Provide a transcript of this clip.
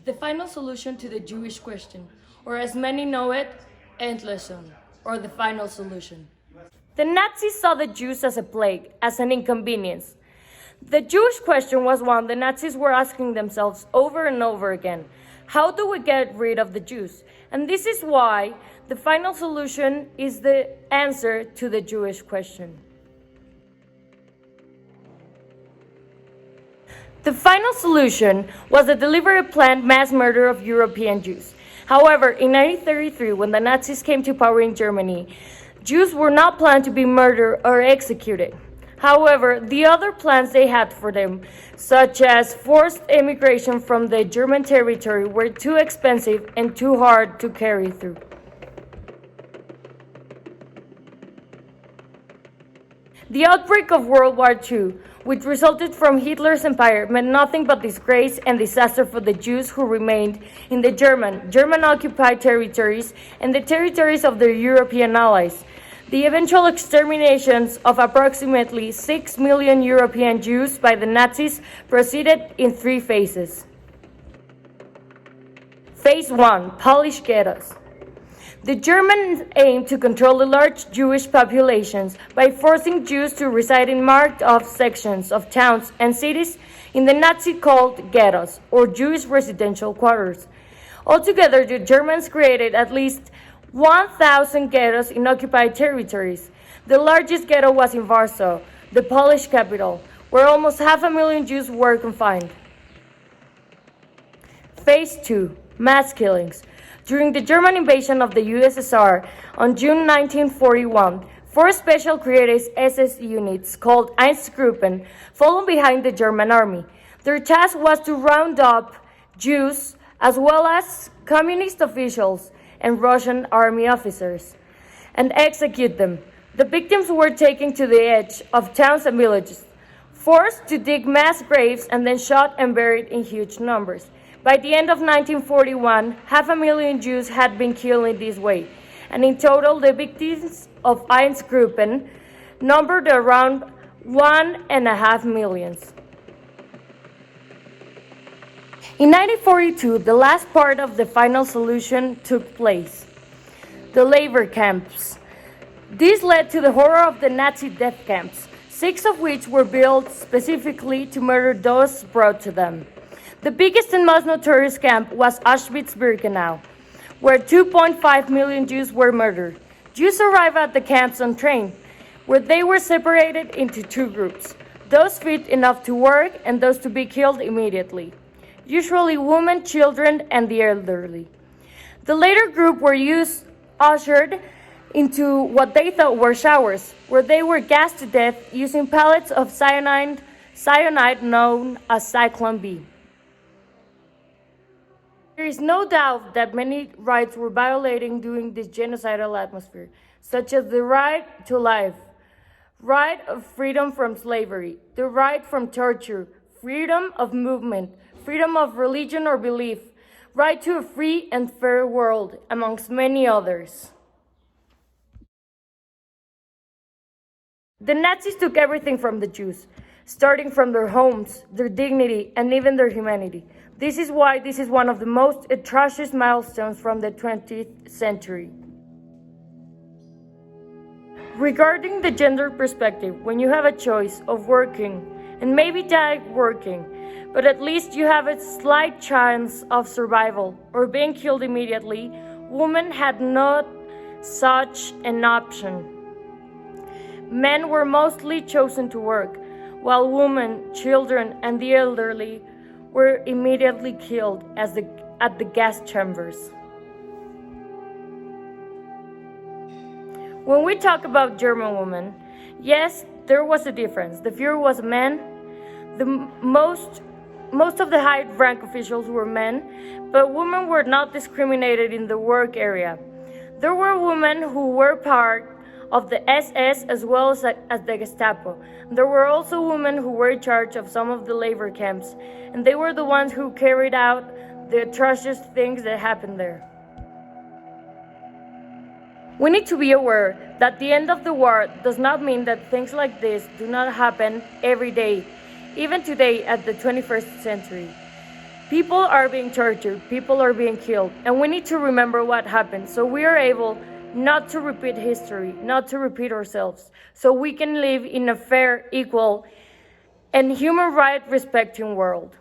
the final solution to the Jewish question, or as many know it, Endlösung, or the final solution. The Nazis saw the Jews as a plague, as an inconvenience. The Jewish question was one the Nazis were asking themselves over and over again. How do we get rid of the Jews? And this is why the final solution is the answer to the Jewish question. The final solution was the deliberate planned mass murder of European Jews. However, in 1933, when the Nazis came to power in Germany, Jews were not planned to be murdered or executed. However, the other plans they had for them, such as forced emigration from the German territory, were too expensive and too hard to carry through. The outbreak of World War II, which resulted from Hitler's empire, meant nothing but disgrace and disaster for the Jews who remained in the German-occupied territories and the territories of their European allies. The eventual exterminations of approximately 6 million European Jews by the Nazis proceeded in 3 phases. Phase 1: Polish ghettos. The Germans aimed to control the large Jewish populations by forcing Jews to reside in marked-off sections of towns and cities in the Nazi-called ghettos, or Jewish residential quarters. Altogether, the Germans created at least 1,000 ghettos in occupied territories. The largest ghetto was in Warsaw, the Polish capital, where almost 500,000 Jews were confined. Phase 2: Mass killings. During the German invasion of the USSR on June 1941, 4 special created SS units called Einsatzgruppen followed behind the German army. Their task was to round up Jews as well as communist officials and Russian army officers and execute them. The victims were taken to the edge of towns and villages, forced to dig mass graves, and then shot and buried in huge numbers. By the end of 1941, 500,000 Jews had been killed in this way, and in total, the victims of Einsatzgruppen numbered around 1.5 million. In 1942, the last part of the final solution took place: the labor camps. This led to the horror of the Nazi death camps, 6 of which were built specifically to murder those brought to them. The biggest and most notorious camp was Auschwitz-Birkenau, where 2.5 million Jews were murdered. Jews arrived at the camps on train, where they were separated into 2 groups: those fit enough to work and those to be killed immediately, usually women, children, and the elderly. The latter group were ushered into what they thought were showers, where they were gassed to death using pellets of cyanide known as Zyklon B. There is no doubt that many rights were violated during this genocidal atmosphere, such as the right to life, right of freedom from slavery, the right from torture, freedom of movement, freedom of religion or belief, right to a free and fair world, amongst many others. The Nazis took everything from the Jews, starting from their homes, their dignity, and even their humanity. This is why this is one of the most atrocious milestones from the 20th century. Regarding the gender perspective, when you have a choice of working and maybe die working, but at least you have a slight chance of survival or being killed immediately, women had not such an option. Men were mostly chosen to work, while women, children, and the elderly were immediately killed at the gas chambers. When we talk about German women, yes, there was a difference. The Führer was a man. Most of the high-rank officials were men, but women were not discriminated in the work area. There were women who were part of the SS as well as the Gestapo. There were also women who were in charge of some of the labor camps, and they were the ones who carried out the atrocious things that happened there. We need to be aware that the end of the war does not mean that things like this do not happen every day, even today at the 21st century. People are being tortured, people are being killed, and we need to remember what happened so we are able not to repeat history, not to repeat ourselves, so we can live in a fair, equal, and human right respecting world.